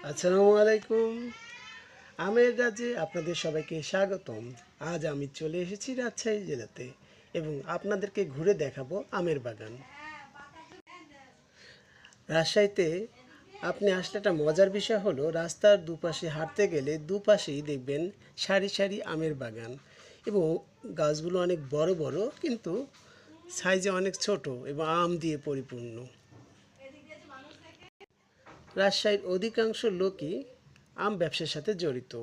আসসালামু আলাইকুম। আমের রাজ্যে আপনাদের সবাইকে স্বাগতম। আজ আমি চলে এসেছি রাজশাহী জেলাতে এবং আপনাদেরকে ঘুরে দেখাবো আমের বাগান। রাজশাহীতে আপনি আসলে একটা মজার বিষয় হলো রাস্তার দুপাশে হাঁটতে গেলে দুপাশেই দেখবেন সারি সারি আমের বাগান এবং গাছগুলো অনেক বড় বড় কিন্তু সাইজে অনেক ছোট এবং আম দিয়ে পরিপূর্ণ। রাজশাহীর অধিকাংশ লোকই আম ব্যবসার সাথে জড়িত।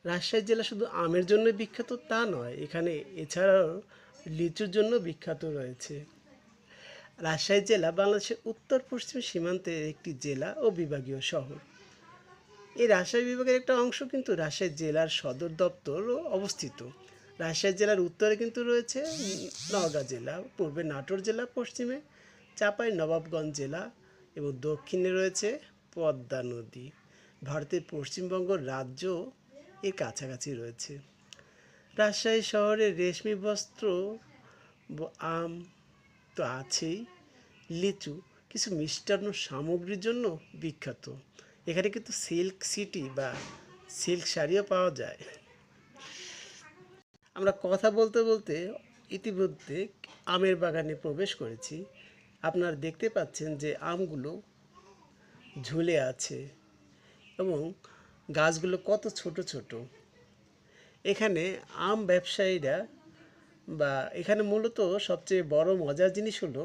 রাজশাহী জেলা শুধু আমের জন্য বিখ্যাত তা নয়, এখানে এছাড়াও লিচুর জন্য বিখ্যাত রয়েছে। রাজশাহী জেলা বাংলাদেশের উত্তর পশ্চিম সীমান্তের একটি জেলা ও বিভাগীয় শহর। এই রাজশাহী বিভাগের একটা অংশ কিন্তু রাজশাহী জেলার সদর দপ্তরও অবস্থিত। রাজশাহী জেলার উত্তরে কিন্তু রয়েছে নওগাঁ জেলা, পূর্বে নাটোর জেলা, পশ্চিমে চাঁপাই নবাবগঞ্জ জেলা এবং দক্ষিণে রয়েছে পদ্মা নদী। ভারতের পশ্চিমবঙ্গ রাজ্য এর কাছাকাছি রয়েছে। রাজশাহী শহরে রেশমি বস্ত্র, আম তো আছেই, লিচু, কিছু মিষ্টান্ন সামগ্রীর জন্য বিখ্যাত। এখানে কিন্তু সিল্ক সিটি বা সিল্ক শাড়িও পাওয়া যায়। আমরা কথা বলতে বলতে ইতিমধ্যে আমের বাগানে প্রবেশ করেছি। আপনারা দেখতে পাচ্ছেন যে আমগুলো ঝুলে আছে এবং গাছগুলো কত ছোট ছোট। এখানে আম ব্যবসায়ীরা বা এখানে মূলত সবচেয়ে বড় মজার জিনিস হলো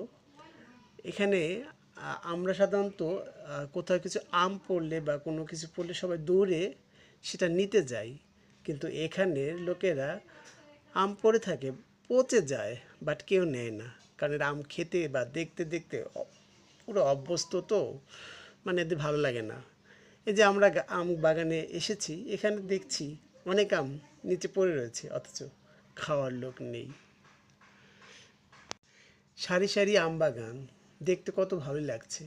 এখানে আমরা সাধারণত কোথাও কিছু আম পড়লে বা কোনো কিছু পড়লে সবাই দৌড়ে সেটা নিতে যাই, কিন্তু এখানের লোকেরা আম পড়ে থাকে, পচে যায়, বাট কেউ নেয় না, কারণ এরা আম খেতে বা দেখতে দেখতে পুরো অভ্যস্ত, তো মানে এদের ভালো লাগে না। এই যে আমরা আম বাগানে এসেছি, এখানে দেখছি অনেক আম নিচে পড়ে রয়েছে, অথচ খাওয়ার লোক নেই। সারি সারি আম বাগান দেখতে কত ভালো লাগছে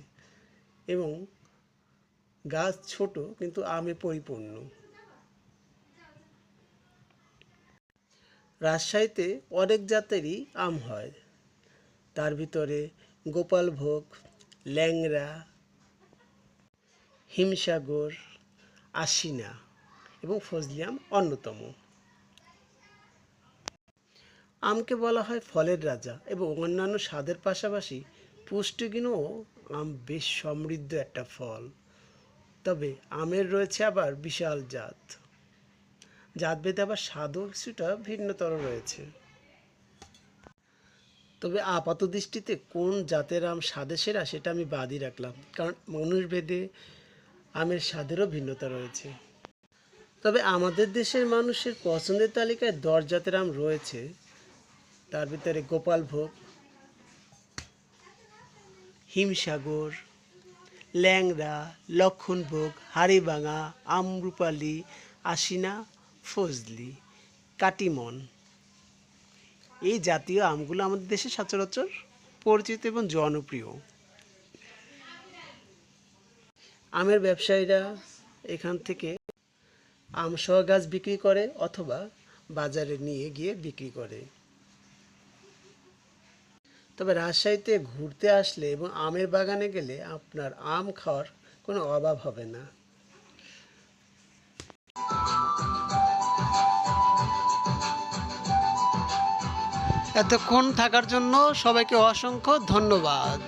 এবং গাছ ছোট কিন্তু আমে পরিপূর্ণ। রাজশাহীতে অনেক জাতেরই আম হয়, তার ভিতরে গোপালভোগ, ল্যাংড়া, হিমসাগর, আশিনা এবং ফজলি আম অন্যতম। আমকে বলা হয় ফলের রাজা এবং অন্যান্য স্বাদের পাশাপাশি পুষ্টিগুণেও আম বেশ সমৃদ্ধ একটা ফল। তবে আমের রয়েছে আবার বিশাল জাত, জাতভেদে আবার স্বাদও কিছুটা ভিন্নতর রয়েছে। তবে আপাত দৃষ্টিতে কোন জাতের আম স্বাদে সেরা সেটা আমি বাদই রাখলাম, কারণ মানুষভেদে আমের স্বাদেরও ভিন্নতা রয়েছে। তবে আমাদের দেশের মানুষের পছন্দের তালিকায় 10 জাতের আম রয়েছে, তার ভিতরে গোপালভোগ, হিমসাগর, ল্যাংড়া, লক্ষণভোগ, হাড়িভাঙা, আমরুপালি, আশিনা, ফজলি, কাটিমন, এই জাতীয় আমগুলো আমাদের দেশে সচরাচর পরিচিত এবং জনপ্রিয়। আমের ব্যবসায়ীরা এখান থেকে আম সহ গাছ বিক্রি করে অথবা বাজারে নিয়ে গিয়ে বিক্রি করে। তবে রাজশাহীতে ঘুরতে আসলে এবং আমের বাগানে গেলে আপনার আম খাওয়ার কোনো অভাব হবে না। এতক্ষণ থাকার জন্য সবাইকে অসংখ্য ধন্যবাদ।